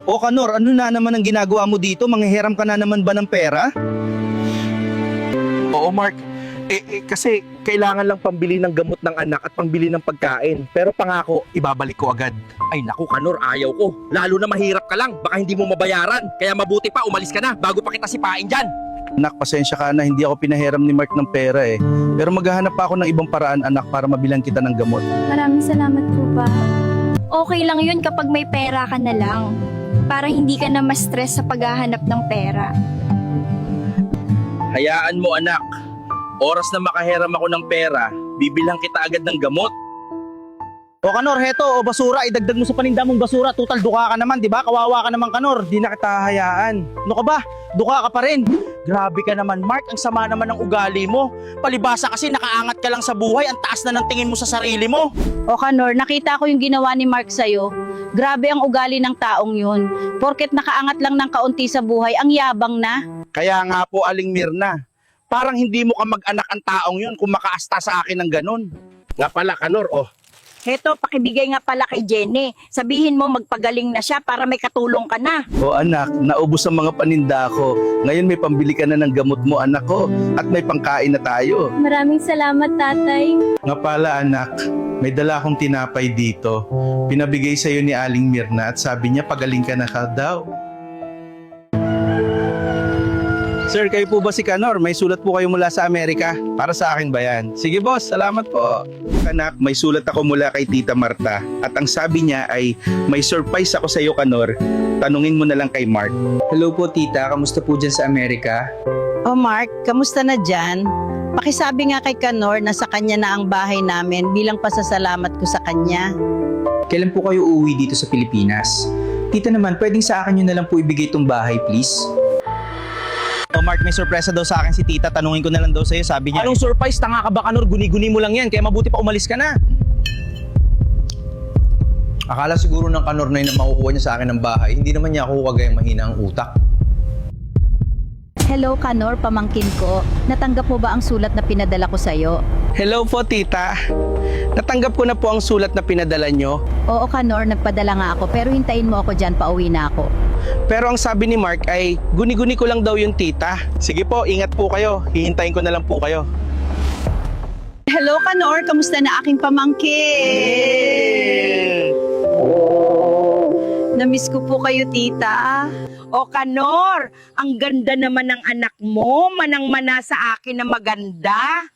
O Kanor, ano na naman ang ginagawa mo dito? Manghihiram ka na naman ba ng pera? Oo, Mark. Kasi kailangan lang pambili ng gamot ng anak at pambili ng pagkain. Pero pangako, ibabalik ko agad. Ay naku, Kanor, ayaw ko. Lalo na mahirap ka lang. Baka hindi mo mabayaran. Kaya mabuti pa, umalis ka na bago pa kita sipain dyan. Anak, pasensya ka na, hindi ako pinahiram ni Mark ng pera eh. Pero maghahanap pa ako ng ibang paraan, anak, para mabilang kita ng gamot. Maraming salamat po pa. Okay lang yun kapag may pera ka na lang. Para hindi ka na ma-stress sa paghahanap ng pera. Hayaan mo, anak. Oras na makahiram ako ng pera, bibilang kita agad ng gamot. O Kanor, heto, o basura, idagdag mo sa paninda mong basura. Total, duka ka naman, di ba? Kawawa ka naman, Kanor. Di na kita hayaan. Ano ka ba? Duka ka pa rin. Grabe ka naman, Mark. Ang sama naman ng ugali mo. Palibasa kasi nakaangat ka lang sa buhay. Ang taas na ng tingin mo sa sarili mo. O Kanor, nakita ko yung ginawa ni Mark sa'yo. Grabe ang ugali ng taong yun. Porket nakaangat lang ng kaunti sa buhay, ang yabang na. Kaya nga po, Aling Mirna, parang hindi mo ka mag-anak ang taong yun kung makaasta sa akin ng ganun. Nga pala, Kanor, Heto, pakibigay nga pala kay Jenny. Sabihin mo magpagaling na siya para may katulong ka na. O anak, naubos ang mga paninda ko. Ngayon may pambili ka na ng gamot mo, anak ko. At may pangkain na tayo. Maraming salamat, tatay. Nga pala, anak, may dala akong tinapay dito. Pinabigay sa'yo ni Aling Mirna at sabi niya pagaling ka na ka daw. Sir, kayo po ba si Kanor? May sulat po kayo mula sa Amerika. Para sa akin ba yan? Sige boss, salamat po. Anak, may sulat ako mula kay Tita Marta. At ang sabi niya ay, may surprise ako sa iyo, Kanor. Tanungin mo na lang kay Mark. Hello po tita, kamusta po dyan sa Amerika? O Mark, kamusta na dyan? Pakisabi nga kay Kanor na sa kanya na ang bahay namin bilang pasasalamat ko sa kanya. Kailan po kayo uuwi dito sa Pilipinas? Tita naman, pwedeng sa akin nyo na lang po ibigay itong bahay please? O Mark, may sorpresa daw sa akin si Tita. Tanungin ko na lang daw sa'yo, sabi niya. Anong surprise? Tanga ka ba, Kanor? Guni-guni mo lang yan. Kaya mabuti pa umalis ka na. Akala siguro ng Kanor na yun na makukuha niya sa akin ng bahay. Hindi naman niya ako kagaya mahina ang utak. Hello Kanor, pamangkin ko. Natanggap mo ba ang sulat na pinadala ko sa'yo? Hello po, Tita. Natanggap ko na po ang sulat na pinadala nyo. Oo Kanor, nagpadala nga ako pero hintayin mo ako dyan, pauwi na ako. Pero ang sabi ni Mark ay, guni-guni ko lang daw yung tita. Sige po, ingat po kayo. Hihintayin ko na lang po kayo. Hello Kanor, kamusta na aking pamangkin? Namiss ko po kayo, tita. O Kanor, ang ganda naman ng anak mo, manang-mana sa akin na maganda.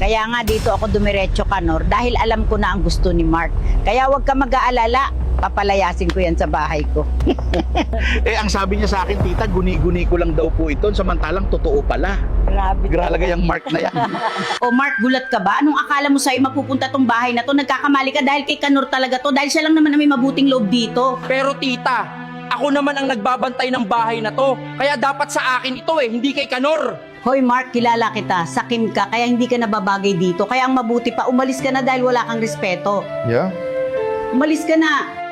Kaya nga dito ako dumiretso, Kanor, dahil alam ko na ang gusto ni Mark. Kaya huwag ka mag-aalala, papalayasin ko yan sa bahay ko. ang sabi niya sa akin, Tita, guni-guni ko lang daw po ito. Samantalang totoo pala. Grabe. Grabe yung Mark na yan. O Mark, gulat ka ba? Anong akala mo sa'yo mapupunta tong bahay na to? Nagkakamali ka dahil kay Kanor talaga to, dahil siya lang naman na may mabuting loob dito. Pero tita, ako naman ang nagbabantay ng bahay na to. Kaya dapat sa akin ito hindi kay Kanor. Hoy Mark, kilala kita, sakim ka, kaya hindi ka nababagay dito. Kaya ang mabuti pa, umalis ka na dahil wala kang respeto. Yeah? Umalis ka na.